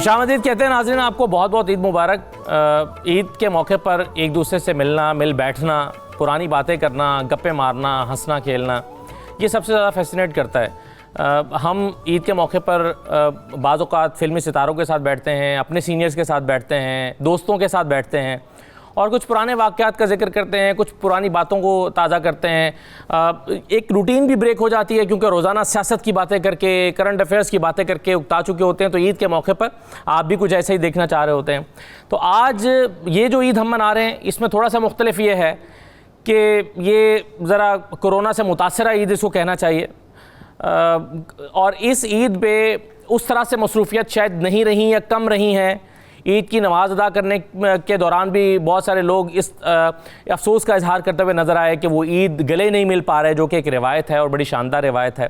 खुशामदीद कहते हैं नाज़रीन, आपको बहुत बहुत ईद मुबारक। ईद के मौके पर एक दूसरे से मिलना, मिल बैठना, पुरानी बातें करना, गप्पे मारना, हंसना खेलना, ये सबसे ज़्यादा फैसिनेट करता है। हम ईद के मौके पर बाज़ औक़ात फ़िल्मी सितारों के साथ बैठते हैं, अपने सीनियर्स के साथ बैठते हैं, दोस्तों के साथ बैठते हैं और कुछ पुराने वाक़यात का जिक्र करते हैं, कुछ पुरानी बातों को ताज़ा करते हैं। एक रूटीन भी ब्रेक हो जाती है क्योंकि रोज़ाना सियासत की बातें करके, करंट अफेयर्स की बातें करके उकता चुके होते हैं। तो ईद के मौके पर आप भी कुछ ऐसा ही देखना चाह रहे होते हैं। तो आज ये जो ईद हम मना रहे हैं, इसमें थोड़ा सा मुख्तलिफ ये है कि ये ज़रा कोरोना से मुतासरा ईद इसको कहना चाहिए। और इस ईद पे उस तरह से मसरूफियत शायद नहीं रही या कम रही हैं। ईद की नमाज़ अदा करने के दौरान भी बहुत सारे लोग इस अफसोस का इजहार करते हुए नज़र आए कि वो ईद गले नहीं मिल पा रहे, जो कि एक रिवायत है और बड़ी शानदार रिवायत है।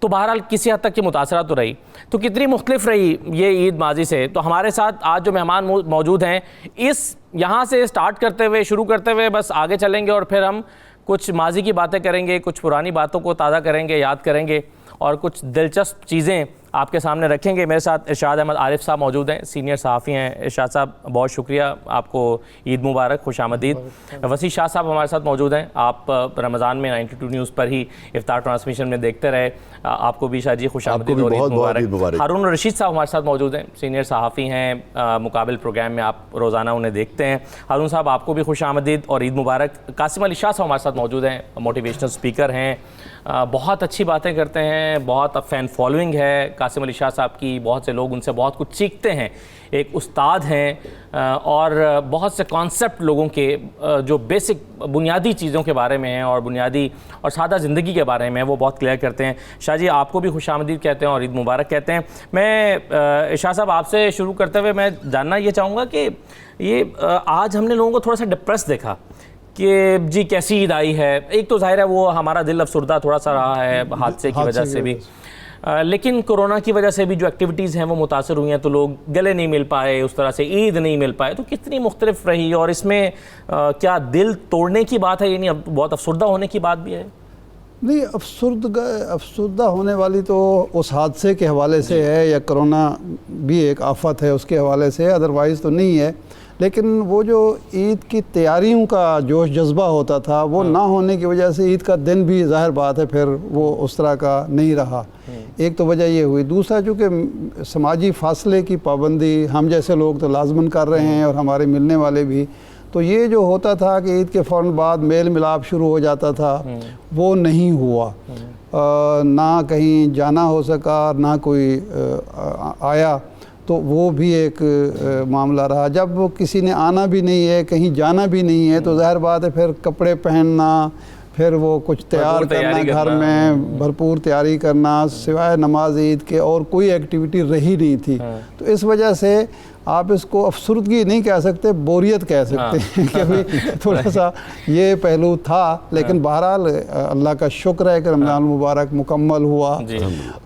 तो बहरहाल किसी हद तक की मुतासरा तो रही। तो कितनी मुख्तलिफ रही ये ईद माजी से। तो हमारे साथ आज जो मेहमान मौजूद हैं, इस यहाँ से स्टार्ट करते हुए, शुरू करते हुए बस आगे चलेंगे और फिर हम कुछ माजी की बातें करेंगे, कुछ पुरानी बातों को ताज़ा करेंगे, याद करेंगे और कुछ दिलचस्प चीज़ें आपके सामने रखेंगे। मेरे साथ इरशाद अहमद आरिफ साहब मौजूद हैं, सीनियर सहाफ़ी हैं। इरशाद साहब बहुत शुक्रिया, आपको ईद मुबारक, खुशामदीद। वसी शाह साहब हमारे साथ मौजूद हैं। आप रमज़ान में 92 न्यूज़ पर ही इफ्तार ट्रांसमिशन में देखते रहे, आपको भी शाह जी खुशामदीद और ईद मुबारक। हारून रशीद साहब हमारे साथ मौजूद हैं, सीनियर सहाफ़ी हैं, मुकाबिल प्रोग्राम में आप रोज़ाना उन्हें देखते हैं। हारून साहब आपको भी खुशामदीद और ईद मुबारक। कासिम अली शाह साहब हमारे साथ मौजूद हैं, मोटिवेशनल स्पीकर हैं, बहुत अच्छी बातें करते हैं, बहुत फ़ैन फॉलोइंग है कासिम अली शाह साहब की, बहुत से लोग उनसे बहुत कुछ सीखते हैं, एक उस्ताद हैं और बहुत से कॉन्सेप्ट लोगों के जो बेसिक बुनियादी चीज़ों के बारे में हैं और बुनियादी और सादा ज़िंदगी के बारे में वो बहुत क्लियर करते हैं। शाह जी आपको भी खुशामदीद कहते हैं और ईद मुबारक कहते हैं। मैं शाह साहब आपसे शुरू करते हुए मैं जानना ये चाहूँगा कि ये आज हमने लोगों को थोड़ा सा डिप्रेस देखा कि जी कैसी ईद आई है। एक तो ज़ाहिर है वो हमारा दिल अफसुर्दा थोड़ा सा रहा है हादसे की वजह से भी, लेकिन कोरोना की वजह से भी जो एक्टिविटीज़ हैं वो मुतासर हुई हैं, तो लोग गले नहीं मिल पाए, उस तरह से ईद नहीं मिल पाए। तो कितनी मुख्तलिफ रही और इसमें क्या दिल तोड़ने की बात है, यानी बहुत अफसुर्दा होने की बात भी है? नहीं, अफसुर्दा होने वाली तो उस हादसे के हवाले से है या कोरोना भी एक आफत है उसके हवाले से, अदरवाइज़ तो नहीं है। लेकिन वो जो ईद की तैयारियों का जोश जज्बा होता था वो ना होने की वजह से ईद का दिन भी ज़ाहिर बात है फिर वो उस तरह का नहीं रहा। एक तो वजह ये हुई। दूसरा चूँकि समाजी फासले की पाबंदी हम जैसे लोग तो लाजमन कर रहे हैं और हमारे मिलने वाले भी, तो ये जो होता था कि ईद के फ़ौरन बाद मेल मिलाप शुरू हो जाता था, वो नहीं हुआ। ना कहीं जाना हो सका, ना कोई आया, तो वो भी एक मामला रहा। जब किसी ने आना भी नहीं है, कहीं जाना भी नहीं है, तो ज़ाहिर बात है फिर कपड़े पहनना, फिर वो कुछ तैयार करना, घर में भरपूर तैयारी करना, सिवाय नमाज ईद के और कोई एक्टिविटी रही नहीं थी। तो इस वजह से आप इसको अफसुर्दगी नहीं कह सकते, बोरियत कह सकते हैं कि भाई थोड़ा सा ये पहलू था। लेकिन बहरहाल अल्लाह का शुक्र है कि रमज़ान मुबारक मुकम्मल हुआ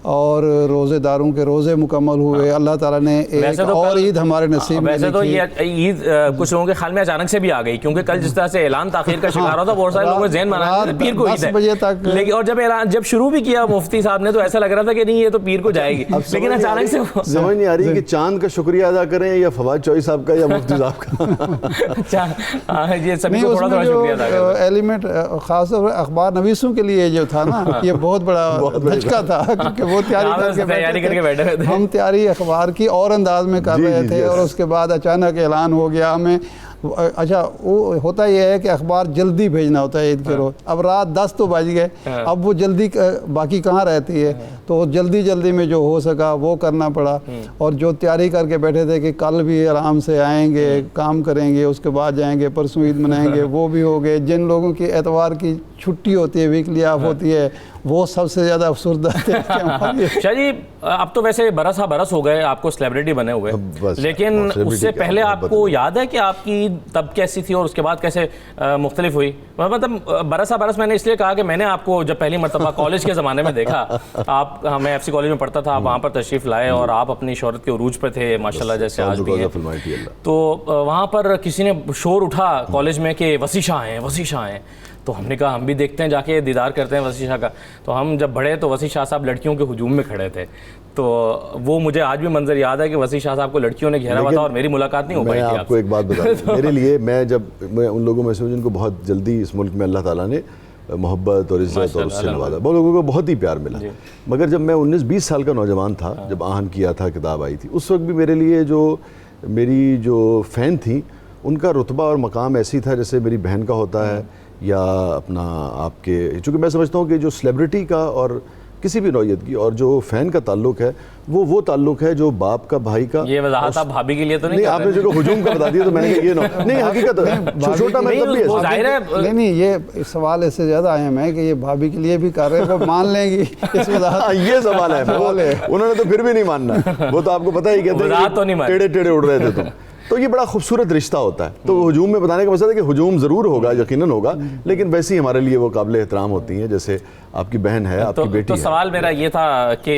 और रोज़ेदारों के रोज़े मुकम्मल हुए। अल्लाह ताला ने एक और ईद हमारे नसीब में। वैसे तो ये ईद कुछ लोगों के ख्याल में अचानक से भी आ गई, क्योंकि कल जिस तरह से ऐलान ताख़ीर का शिकार होता, बहुत सारे लोगों ने ज़हन बना लिया पीर को ईद है, 10 बजे तक। लेकिन और जब शुरू भी किया मुफ्ती साहब ने तो ऐसा लग रहा था कि नहीं ये तो पीर को जाएगी, लेकिन अचानक से समझ नहीं आ रही कि चांद का शुक्रिया अदा करें या फवाद चौधरी साहब का या मुफ्ती साहब का। अच्छा, ये सभी को थोड़ा शुक्रिया अदा करें। एलिमेंट खास तौर पर अखबार नवीसों के लिए जो था ना, ये बहुत बड़ा झटका था क्योंकि वो तैयारी करके बैठे थे। हम तैयारी अखबार की और अंदाज में कर रहे थे और उसके बाद अचानक ऐलान हो गया हमें। अच्छा, वो होता यह है कि अखबार जल्दी भेजना होता है ईद के रोज़। अब रात 10 तो बज गए, अब वो जल्दी बाकी कहाँ रहती है, तो जल्दी जल्दी में जो हो सका वो करना पड़ा। और जो तैयारी करके बैठे थे कि कल भी आराम से आएंगे, काम करेंगे, उसके बाद जाएंगे, परसों ईद मनाएंगे, वो भी हो गए। जिन लोगों की एतवार की छुट्टी होती है, वीकली ऑफ होती है, वो सबसे ज़्यादा अफसुर्दा थे। शाह जी अब तो वैसे बरस हो गए, आपको सेलिब्रिटी बने हुए, लेकिन उससे पहले आपको याद है कि आपकी तब कैसी थी और उसके बाद कैसे मुख्तलिफ हुई? मतलब बरस मैंने इसलिए कहा कि मैंने आपको जब पहली मरतबा कॉलेज के ज़माने में देखा, आप मैं एफसी कॉलेज में पढ़ता था, आप वहाँ पर तशरीफ़ लाए और आप अपनी शोहरत के उरूज पर थे माशाल्लाह, जैसे आज भी है। तो वहाँ पर किसी ने शोर उठा कॉलेज में कि वसी शाह हैं, वसी शाह हैं। तो हमने कहा हम भी देखते हैं, जाके दीदार करते हैं वसी शाह का। तो हम जब बढ़े तो वसी शाह साहब लड़कियों के हुजूम में खड़े थे। तो वो मुझे आज भी मंजर याद है कि वसी शाह साहब को लड़कियों ने घेरा हुआ था और मेरी मुलाकात नहीं हो पाई थी मैं आपको एक बात बता मेरे लिए, मैं उन लोगों में से हूँ जिनको बहुत जल्दी इस मुल्क में अल्लाह ताला ने मोहब्बत और इज़्ज़त और उससे नवाजा, बहुत लोगों को बहुत ही प्यार मिला। मगर जब मैं 19-20 साल का नौजवान था, जब आहन किया था किताब आई थी, उस वक्त भी मेरे लिए मेरी जो फ़ैन थी उनका रुतबा और मकाम ऐसी था जैसे मेरी बहन का होता है या अपना आपके, चूँकि मैं समझता हूँ कि जो सेलिब्रिटी का और किसी भी नौयत की और जो फ़ैन का ताल्लुक है वो ताल्लुक है जो बाप का भाई का। ये वजाहत आप भाभी के लिए तो नहीं आपने जो हुजूम का बता दिया तो मैंने ये नहीं हकीकत छोटा मतलब भी वो जाहिर है नहीं ये सवाल इससे ज़्यादा अहम है कि ये भाभी के लिए भी कर रहे हैं, वो मान लेंगी इस वजाहत। ये सवाल है, उन्होंने तो फिर भी नहीं मानना, वो तो आपको पता ही कहते हैं टेढ़े टेढ़े उड़ रहे थे तुम। तो ये बड़ा खूबसूरत रिश्ता होता है। तो हुजूम में बताने का मकसद है कि हुजूम ज़रूर होगा, यकीनन होगा, लेकिन वैसे ही हमारे लिए वो काबिल एहतराम होती हैं जैसे आपकी बहन है, आपकी बेटी तो है। सवाल मेरा ये था कि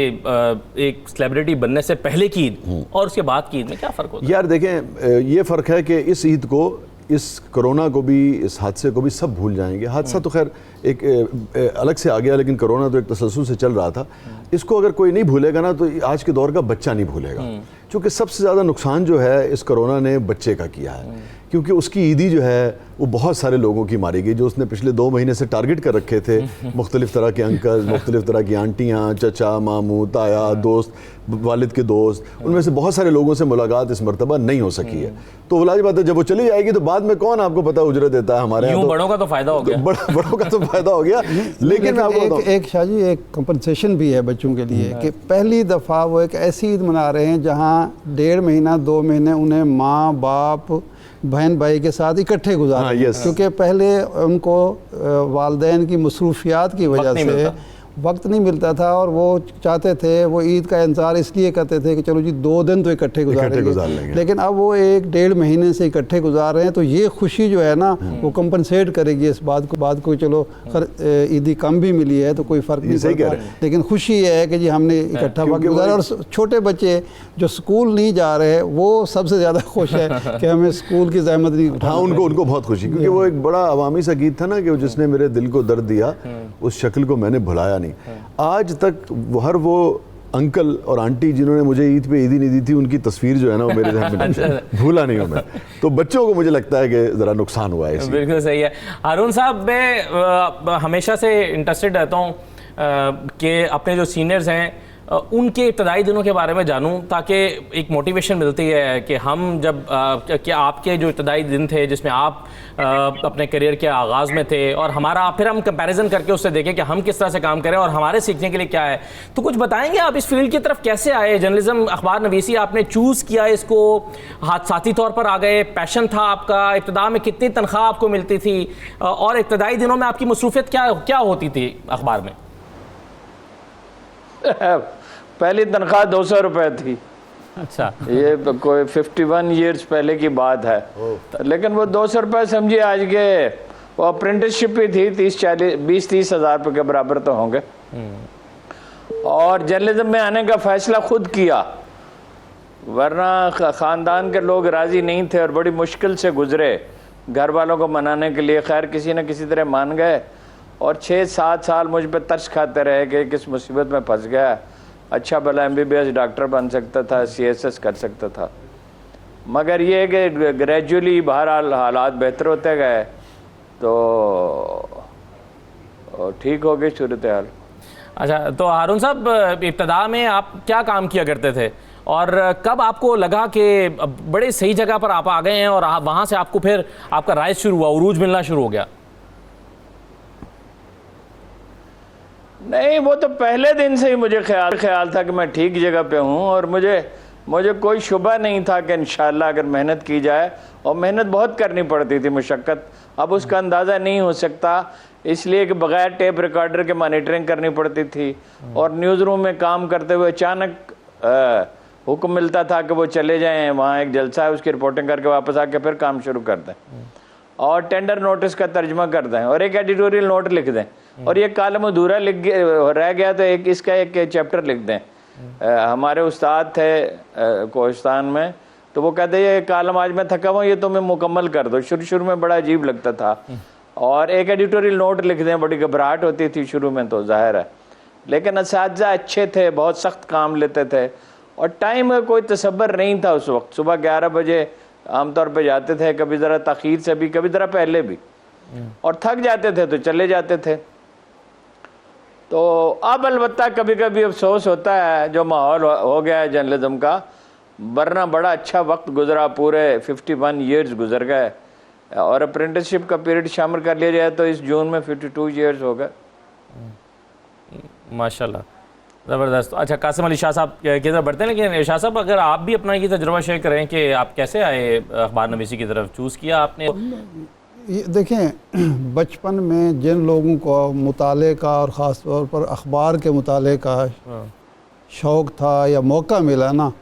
एक सेलिब्रिटी बनने से पहले की ईद और उसके बाद की ईद में क्या फ़र्क होता है? यार देखें, ये फ़र्क है कि इस ईद को, इस कोरोना को भी, इस हादसे को भी सब भूल जाएंगे। हादसा तो खैर एक अलग से आ गया, लेकिन कोरोना तो एक तसलसल से चल रहा था। इसको अगर कोई नहीं भूलेगा ना तो आज के दौर का बच्चा नहीं भूलेगा, क्योंकि सबसे ज़्यादा नुकसान जो है इस कोरोना ने बच्चे का किया है, क्योंकि उसकी ईदी जो है वो बहुत सारे लोगों की मारी गई जो उसने पिछले 2 महीने से टारगेट कर रखे थे। मुख्तलिफ़ तरह के अंकल, मुख्तलिफ़ तरह की आंटियाँ, चचा, मामू, ताया, दोस्त, वालिद के दोस्त, उनमें से बहुत सारे लोगों से मुलाकात इस मरतबा नहीं हो सकी है। तो वाली बात है, जब वो चली जाएगी तो बाद में कौन आपको पता उजरत देता है हमारे यहाँ। बड़ों का तो फ़ायदा हो गया, बड़ों का तो फ़ायदा हो गया, लेकिन मैं आपको एक शाहजी एक कंपनसेशन भी है बच्चों के लिए कि पहली दफ़ा वो एक ऐसी ईद मना रहे हैं जहाँ 1.5 महीना 2 महीने उन्हें माँ बाप बहन भाई के साथ इकट्ठे गुजारा, क्योंकि पहले उनको वालिदैन की मसरूफियात की वजह से वक्त नहीं मिलता था और वो चाहते थे, वो ईद का इंतज़ार इसलिए करते थे कि चलो जी 2 दिन तो इकट्ठे गुजार लेंगे, लेकिन अब वो 1-1.5 महीने से इकट्ठे गुजार रहे हैं। तो ये खुशी जो है ना वो कंपनसेट करेगी इस बात को चलो ईदी कम भी मिली है तो कोई फ़र्क नहीं पड़ता, लेकिन खुशी ये है कि जी हमने इकट्ठा वक्त गुजारा। और छोटे बच्चे जो स्कूल नहीं जा रहे वो सबसे ज़्यादा खुश है कि हमें स्कूल की ज़हमत नहीं उठानी। हाँ, उनको बहुत खुशी, क्योंकि वो एक बड़ा अवामी सा गीत था ना कि जिसने मेरे दिल को दर्द दिया उस शक्ल को मैंने भुलाया नहीं। आज तक वो अंकल और आंटी जिन्होंने मुझे ईद पे ईदी नहीं दी थी, उनकी तस्वीर जो है ना वो मेरे ध्यान में भूला नहीं हूँ मैं। तो बच्चों को मुझे लगता है कि ज़रा नुकसान हुआ है। बिल्कुल सही है हारून साहब, मैं हमेशा से इंटरेस्टेड रहता हूँ कि अपने जो सीनियर्स हैं उनके इब्तदाई दिनों के बारे में जानूं, ताकि एक मोटिवेशन मिलती है कि हम जब कि आपके जो इब्तदाई दिन थे जिसमें आप अपने करियर के आगाज़ में थे और हमारा, फिर हम कंपैरिजन करके उससे देखें कि हम किस तरह से काम करें और हमारे सीखने के लिए क्या है। तो कुछ बताएंगे आप इस फील्ड की तरफ कैसे आए? जर्नलिज्म, अखबार नवीसी आपने चूज़ किया, इसको हादसाती तौर पर आ गए, पैशन था आपका? इब्तदा में कितनी तनख्वाह आपको मिलती थी और इब्तदाई दिनों में आपकी मसरूफियत क्या होती थी अखबार में? पहली तनख्वाह 200 रुपए थी। अच्छा, ये कोई 51 ईयर्स पहले की बात है, लेकिन वो 200 रुपये समझिए आज के, वो अप्रेंटिसशिप ही थी, 20-30 हज़ार रुपये के बराबर तो होंगे। और जर्नलिज्म में आने का फैसला खुद किया, वरना ख़ानदान के लोग राज़ी नहीं थे और बड़ी मुश्किल से गुजरे घर वालों को मनाने के लिए। खैर किसी न किसी तरह मान गए और 6-7 साल मुझ पर तरस खाते रहे कि किस मुसीबत में फंस गया। अच्छा भला MBBS डॉक्टर बन सकता था, CSS कर सकता था, मगर ये कि ग्रेजुअली बहरहाल हालात बेहतर होते गए तो ठीक हो गई सूरत हाल। अच्छा, तो हारून साहब, इब्तदा में आप क्या काम किया करते थे और कब आपको लगा कि बड़े सही जगह पर आप आ गए हैं और वहाँ से आपको फिर आपका राइज शुरू हुआ, उरूज मिलना शुरू हो गया? नहीं, वो तो पहले दिन से ही मुझे ख्याल था कि मैं ठीक जगह पे हूँ और मुझे कोई शुबा नहीं था कि इंशाल्लाह अगर मेहनत की जाए, और मेहनत बहुत करनी पड़ती थी, मुशक्क़त अब उसका अंदाज़ा नहीं हो सकता, इसलिए कि बग़ैर टेप रिकॉर्डर के मॉनिटरिंग करनी पड़ती थी। और न्यूज़ रूम में काम करते हुए अचानक हुक्म मिलता था कि वो चले जाएँ, वहाँ एक जलसा है, उसकी रिपोर्टिंग करके वापस आके फिर काम शुरू कर दें और टेंडर नोटिस का तर्जमा कर दें और एक एडिटोरियल नोट लिख दें, और ये कॉलम अधूरा रह गया तो इसका एक चैप्टर लिख दें। हमारे उस्ताद थे कोहिस्तान में, तो वो कहते ये कॉलम आज मैं थका हुआ, ये तो मैं मुकम्मल कर दो। शुरू में बड़ा अजीब लगता था और एक एडिटोरियल नोट लिख दें, बड़ी घबराहट होती थी शुरू में तो ज़ाहिर है, लेकिन असातिज़ा अच्छे थे, बहुत सख्त काम लेते थे और टाइम का कोई तसव्वुर नहीं था उस वक्त। सुबह 11 बजे आमतौर पे जाते थे, कभी ज़रा तख़ीर से भी, कभी ज़रा पहले भी, और थक जाते थे तो चले जाते थे। तो अब अलबत्ता कभी कभी अफसोस होता है जो माहौल हो गया है जर्नलिज्म का, वरना बड़ा अच्छा वक्त गुजरा, पूरे 51 ईयर्स गुजर गए, और अप्रेंटिसशिप का पीरियड शामिल कर लिया जाए तो इस जून में 52 ईयर्स हो गए। माशाल्लाह, ज़बरदस्त। अच्छा, कासिम अली शाह साहब की तरफ बढ़ते हैं, लेकिन शाह साहब अगर आप भी अपना ये तजुर्बा शेयर करें कि आप कैसे आए अखबार नवीसी की तरफ, चूज़ किया आपने? ये देखें, बचपन में जिन लोगों को मुताले का और ख़ास तौर पर अखबार के मुताले का शौक़ था या मौका मिला ना,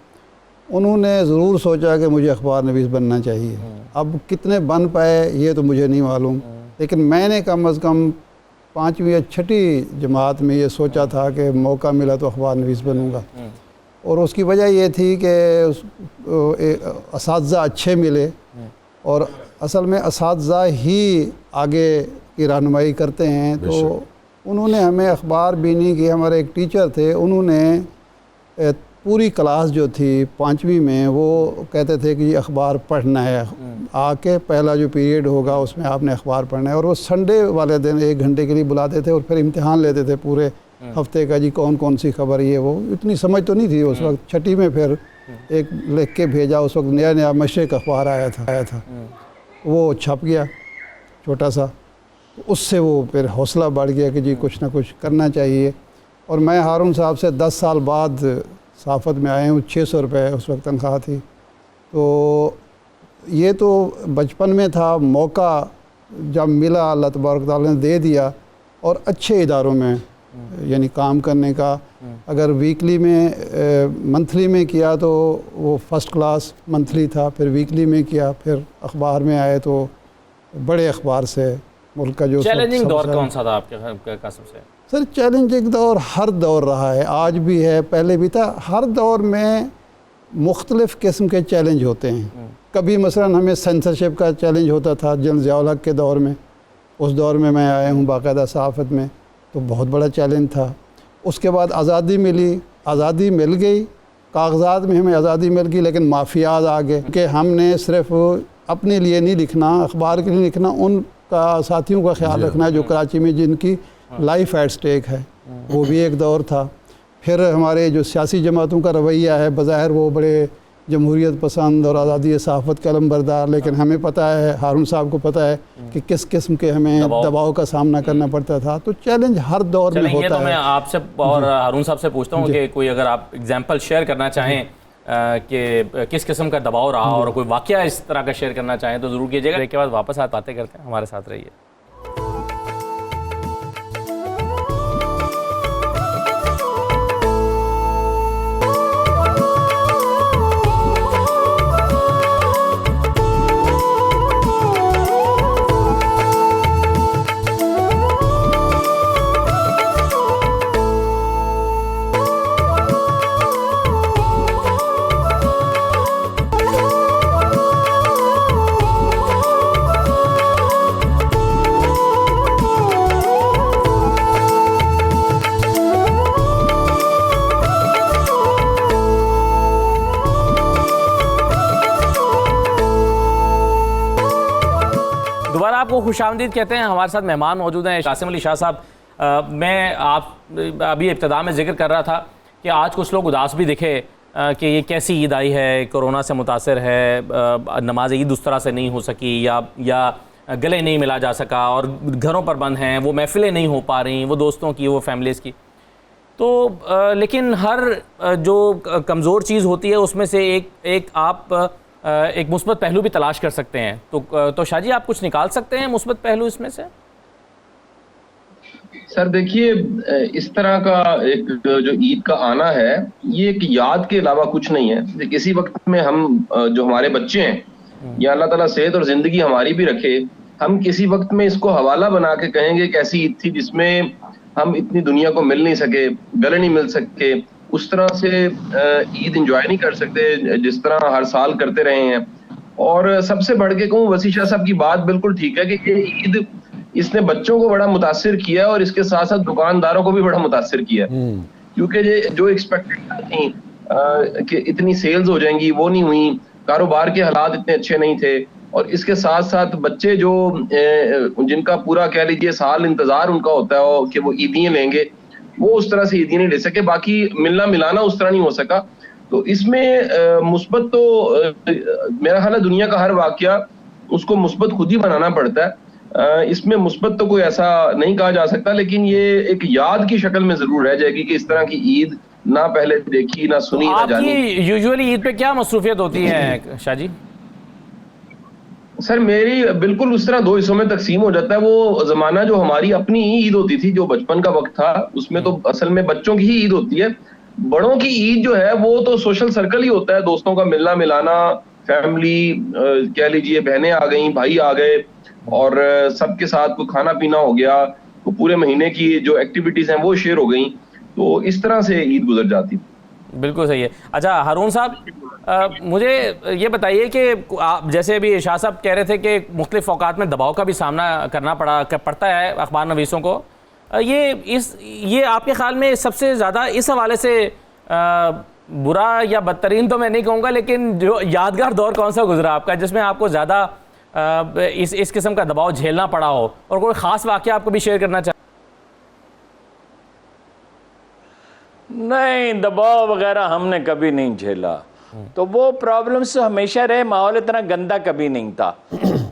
उन्होंने ज़रूर सोचा कि मुझे अखबार नवीस बनना चाहिए। अब कितने बन पाए ये तो मुझे नहीं मालूम, लेकिन मैंने कम अज़ कम 5वीं या 6ठी जमात में ये सोचा था कि मौका मिला तो अखबार नवीस बनूँगा। और उसकी वजह ये थी कि असातिज़ा अच्छे मिले, और असल में असातिज़ा ही आगे की रहनुमाई करते हैं। तो उन्होंने हमें अखबार बीनी की, हमारे एक टीचर थे, उन्होंने पूरी क्लास जो थी 5वीं में, वो कहते थे कि अखबार पढ़ना है, आके पहला जो पीरियड होगा उसमें आपने अखबार पढ़ना है। और वो संडे वाले दिन 1 घंटे के लिए बुलाते थे और फिर इम्तिहान लेते थे पूरे हफ्ते का, जी कौन कौन सी खबर ये वो। इतनी समझ तो नहीं थी उस वक्त। 6ठी में फिर एक लिख के भेजा, उस वक्त नया नया मशरिक़ अखबार आया था, वो छप गया छोटा सा। उससे वो फिर हौसला बढ़ गया कि जी कुछ ना कुछ करना चाहिए। और मैं हारून साहब से 10 साल बाद सहाफ़त में आए हूँ, 600 रुपये उस वक्त तनख्वाह थी। तो ये तो बचपन में था, मौका जब मिला अल्लाह तबारक तआला ने दे दिया, और अच्छे इदारों में यानी काम करने का। अगर वीकली में मंथली में किया तो वो फर्स्ट क्लास मंथली था, फिर वीकली में किया, फिर अखबार में आए तो बड़े अखबार से मुल्क का जो चैलेंजिंग दौर कौन सा था आपके कासिम से? सर चैलेंजिंग दौर हर दौर रहा है, आज भी है, पहले भी था। हर दौर में मुख्तलिफ़ किस्म के चैलेंज होते हैं। कभी मसलन हमें सेंसरशिप का चैलेंज होता था जनरल ज़ियाउल हक़ के दौर में, उस दौर में मैं आया हूँ बाकायदा सहाफ़त में, तो बहुत बड़ा चैलेंज था। उसके बाद आज़ादी मिली, आज़ादी मिल गई, कागज़ात में हमें आज़ादी मिल गई, लेकिन माफियाज आ गए कि हमने सिर्फ अपने लिए नहीं लिखना, अखबार के लिए लिखना, उनका साथियों का ख्याल रखना है जो कराची में जिनकी लाइफ एट स्टेक है। वो भी एक दौर था। फिर हमारे जो सियासी जमातों का रवैया है, बज़ाहिर वो बड़े जमहूरियत पसंद और आज़ादी सहाफ़त का अलमबरदार, लेकिन हमें पता है, हारून साहब को पता है कि किस किस्म के हमें दबाव का सामना करना पड़ता था। तो चैलेंज हर दौर में होता है। मैं आपसे और हारून साहब से पूछता हूँ कि कोई अगर आप एग्जाम्पल शेयर करना चाहें कि किस किस्म का दबाव रहा, और कोई वाक़या इस तरह का शेयर करना चाहें तो ज़रूर कीजिएगा। इसके बाद वापस बातें करते हैं, हमारे साथ रहिए। दोबारा आपको खुशामदीद कहते हैं। हमारे साथ मेहमान मौजूद हैं कासिम अली शाह साहब। मैं आप अभी इब्तिदा में जिक्र कर रहा था कि आज कुछ लोग उदास भी दिखे कि ये कैसी ईद आई है, कोरोना से मुतासर है, नमाज ईद उस तरह से नहीं हो सकी, या गले नहीं मिला जा सका, और घरों पर बंद हैं, वो महफिलें नहीं हो पा रही, वो दोस्तों की, वो फैमिलीज़ की। तो लेकिन हर जो कमज़ोर चीज़ होती है उसमें से एक आप एक मुस्बत पहलू भी तलाश कर सकते हैं। तो शाह जी, आप कुछ निकाल सकते हैं मुस्बत पहलू इसमें से? सर देखिए, इस तरह का एक जो ईद का आना है, ये एक याद के अलावा कुछ नहीं है। किसी वक्त में हम जो हमारे बच्चे हैं, या अल्लाह ताला सेहत और जिंदगी हमारी भी रखे, हम किसी वक्त में इसको हवाला बना के कहेंगे कि ऐसी ईद थी जिसमें हम इतनी दुनिया को मिल नहीं सके, गले नहीं मिल सके, उस तरह से ईद एंजॉय नहीं कर सकते जिस तरह हर साल करते रहे हैं। और सबसे बढ़ के कहूँ, वसी शाह साहब की बात बिल्कुल ठीक है कि ये ईद इसने बच्चों को बड़ा मुतासिर किया और इसके साथ साथ दुकानदारों को भी बड़ा मुतासिर किया, क्योंकि जो एक्सपेक्टेड थी कि इतनी सेल्स हो जाएंगी वो नहीं हुई, कारोबार के हालात इतने अच्छे नहीं थे, और इसके साथ साथ बच्चे जो जिनका पूरा कह लीजिए साल इंतजार उनका होता है कि वो ईदियां लेंगे, वो उस तरह से ईदियां नहीं ले सके, बाकी मिलना मिलाना उस तरह नहीं हो सका। तो इसमें मुस्बत तो मेरा ख्याल है दुनिया का हर वाकया उसको मुस्बत खुद ही बनाना पड़ता है, इसमें मुस्बत तो कोई ऐसा नहीं कहा जा सकता, लेकिन ये एक याद की शक्ल में जरूर रह जाएगी कि इस तरह की ईद ना पहले देखी ना सुनी ना जानी। आपकी यूजुअली ईद पे क्या मसरूफियत होती है शाह जी? सर मेरी बिल्कुल उस तरह दो हिस्सों में तकसीम हो जाता है। वो जमाना जो हमारी अपनी ईद होती थी, जो बचपन का वक्त था, उसमें तो असल में बच्चों की ही ईद होती है। बड़ों की ईद जो है वो तो सोशल सर्कल ही होता है, दोस्तों का मिलना मिलाना, फैमिली कह लीजिए, बहनें आ गई, भाई आ गए, और सबके साथ कोई खाना पीना हो गया, तो पूरे महीने की जो एक्टिविटीज हैं वो शेयर हो गई, तो इस तरह से ईद गुजर जाती। बिल्कुल सही है। अच्छा हारून साहब, मुझे ये बताइए कि आप जैसे अभी शाह साहब कह रहे थे कि मुख्तलिफ औकात में दबाव का भी सामना करना पड़ता है अखबार नवीसों को, ये आपके ख्याल में सबसे ज़्यादा इस हवाले से बुरा या बदतरीन तो मैं नहीं कहूँगा, लेकिन जो यादगार दौर कौन सा गुजरा आपका जिसमें आपको ज़्यादा इस किस्म का दबाव झेलना पड़ा हो, और कोई ख़ास वाक़या आपको भी शेयर करना चाहिए? नहीं, दबाव वगैरह हमने कभी नहीं झेला, तो वो प्रॉब्लम्स तो हमेशा रहे, माहौल इतना गंदा कभी नहीं था।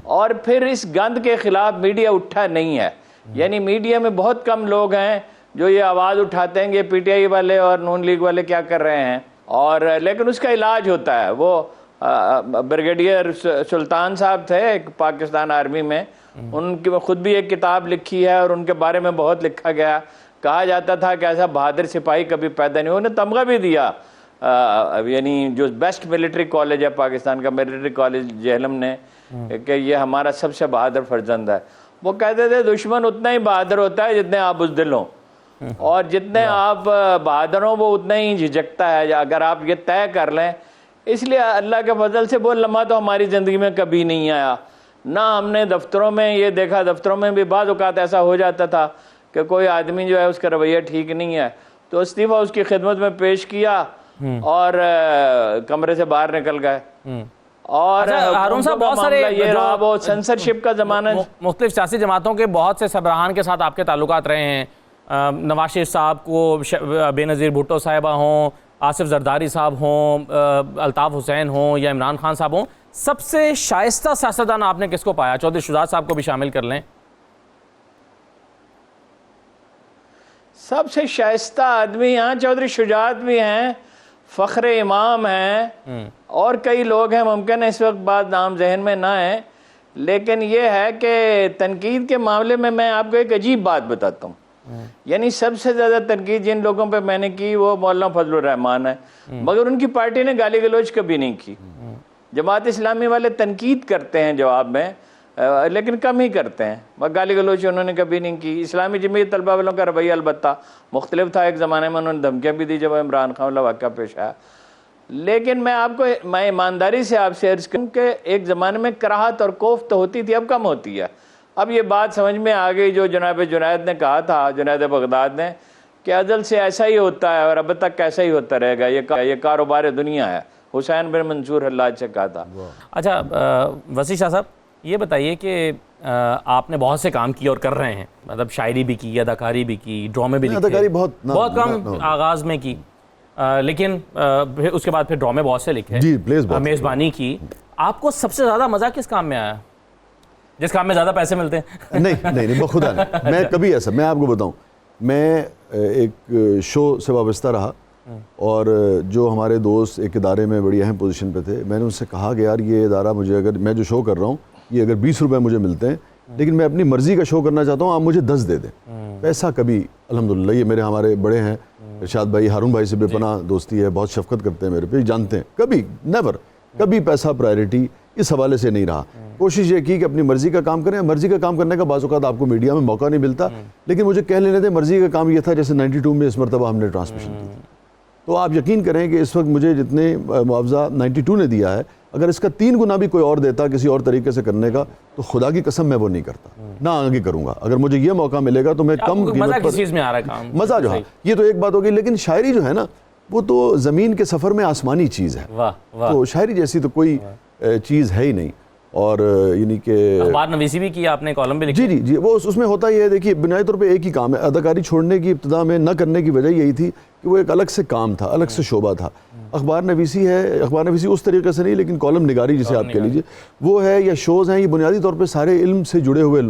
और फिर इस गंद के खिलाफ मीडिया उठा नहीं है, यानी मीडिया में बहुत कम लोग हैं जो ये आवाज़ उठाते हैं कि पीटीआई वाले और नून लीग वाले क्या कर रहे हैं, और लेकिन उसका इलाज होता है। वो ब्रिगेडियर सुल्तान साहब थे एक पाकिस्तान आर्मी में, उनकी खुद भी एक किताब लिखी है और उनके बारे में बहुत लिखा गया। कहा जाता था कि ऐसा बहादुर सिपाही कभी पैदा नहीं हुआ। उन्हें तमगा भी दिया, यानी जो बेस्ट मिलिट्री कॉलेज है पाकिस्तान का, मिलिट्री कॉलेज जेहलम ने, कि ये हमारा सबसे बहादुर फर्जंद है। वो कहते थे दुश्मन उतना ही बहादुर होता है जितने आप बुज़दिल हो, और जितने आप बहादुर हो वो उतना ही झिझकता है, अगर आप ये तय कर लें। इसलिए अल्लाह के फजल से वो लम्हा तो हमारी ज़िंदगी में कभी नहीं आया ना। हमने दफ्तरों में ये देखा, दफ्तरों में भी बाज़ औक़ात ऐसा हो जाता था कि कोई आदमी जो है उसका रवैया ठीक नहीं है, तो इस्तीफ़ा उसकी खिदमत में पेश किया और कमरे से बाहर निकल गए। और हारून साहब, बहुत सारे ये रहा वो सेंसरशिप का ज़माना, मुख्तलिफ सियासी जमातों के बहुत से सरबराहान के साथ आपके ताल्लुकात रहे हैं। नवाज शरीफ साहब को बेनज़ीर भुट्टो साहिबा हों, आसिफ जरदारी साहब हों, अल्ताफ़ हुसैन हों या इमरान खान साहब हों, सबसे शाइस्ता सियासतदान आपने किसको पाया? चौधरी शुजात साहब को भी शामिल कर लें। सबसे शाइस्ता आदमी यहाँ चौधरी शुजात भी हैं, फ़ख्र इमाम हैं, और कई लोग हैं, मुमकिन है इस वक्त बात नाम जहन में ना है, लेकिन ये है कि तनकीद के मामले में मैं आपको एक अजीब बात बताता हूँ। यानी सबसे ज़्यादा तनकीद जिन लोगों पे मैंने की वो मौलाना फजलुर रहमान है, मगर उनकी पार्टी ने गाली गलौज कभी नहीं की। जमात इस्लामी वाले तनकीद करते हैं जवाब में, लेकिन कम ही करते हैं, मगर गाली गलौज उन्होंने कभी नहीं की। इस्लामी जमीयत तलबा वालों का रवैया अलबत्ता मुख्तलिफ था, एक ज़माने में उन्होंने धमकियाँ भी दी जब इमरान खान वाला वाक़या पेश आया। लेकिन मैं ईमानदारी से आपसे अर्ज़ करूँ कि एक ज़माने में कराहत और कोफ्त होती थी, अब कम होती है। अब ये बात समझ में आ गई जो जनाब जुनैद ने कहा था, जुनैद बगदाद ने, कि अज़ल से ऐसा ही होता है और अब तक ऐसा ही होता रहेगा, ये कारोबार दुनिया है। हुसैन बिन मंसूर हल्लाज से कहा था। अच्छा वसी शाह साहब, ये बताइए कि आपने बहुत से काम किए और कर रहे हैं, मतलब शायरी भी की, अदाकारी भी की, ड्रामे भी लिखे, अदाकारी बहुत कम आगाज़ में की, लेकिन फिर उसके बाद फिर ड्रामे बहुत से लिखे, मेज़बानी की। आपको सबसे ज़्यादा मज़ा किस काम में आया, जिस काम में ज़्यादा पैसे मिलते हैं? नहीं बखुदा नहीं। मैं कभी ऐसा, मैं आपको बताऊं, मैं एक शो से वाबस्ता रहा और जो हमारे दोस्त एक इदारे में बड़ी अहम पोजीशन पे थे, मैंने उनसे कहा कि यार ये इदारा मुझे, अगर मैं जो शो कर रहा हूँ ये अगर 20 रुपए मुझे मिलते हैं, लेकिन मैं अपनी मर्ज़ी का शो करना चाहता हूँ, आप मुझे 10 दे दें। पैसा कभी, अल्हम्दुलिल्लाह, ये मेरे हमारे बड़े हैं इरशाद भाई, हारून भाई से बेपनाह दोस्ती है, बहुत शफकत करते हैं मेरे पे, जानते हैं, कभी नेवर, कभी पैसा प्रायोरिटी इस हवाले से नहीं रहा। कोशिश ये की कि अपनी मर्जी का काम करें। मर्जी का काम करने का बाज़ औक़ात आपको मीडिया में मौका नहीं मिलता, लेकिन मुझे कह लेने थे मर्जी का काम ये था, जैसे 92 में इस मरतबा हमने ट्रांसमिशन की थी, तो आप यकीन करें कि इस वक्त मुझे जितने मुआवजा 92 ने दिया है, अगर इसका 3 गुना भी कोई और देता किसी और तरीके से करने का, तो खुदा की कसम मैं वो नहीं करता, ना आगे करूंगा। अगर मुझे ये मौका मिलेगा तो मैं कम कीमत पर, किस चीज में आ रहा है काम, मजा जो है, ये तो एक बात होगी। लेकिन शायरी जो है ना, वो तो ज़मीन के सफ़र में आसमानी चीज़ है। वाह वाह। तो शायरी जैसी तो कोई चीज़ है ही नहीं। और यानी कि अखबार नवीसी भी किया आपने, कॉलम भी लिखा। जी जी जी, वो उसमें होता ये है, देखिए बुनियादी तौर पे एक ही काम है। अदाकारी छोड़ने की इब्तिदा में न करने की वजह यही थी कि वो एक अलग से काम था, अलग से शोबा था। अखबार नवीसी है, अखबार नवीसी उस तरीके से नहीं, लेकिन कॉलम निगारी जिसे आप कह लीजिए वो है, या शोज़ हैं, ये बुनियादी तौर पे सारे इल्म से जुड़े हुए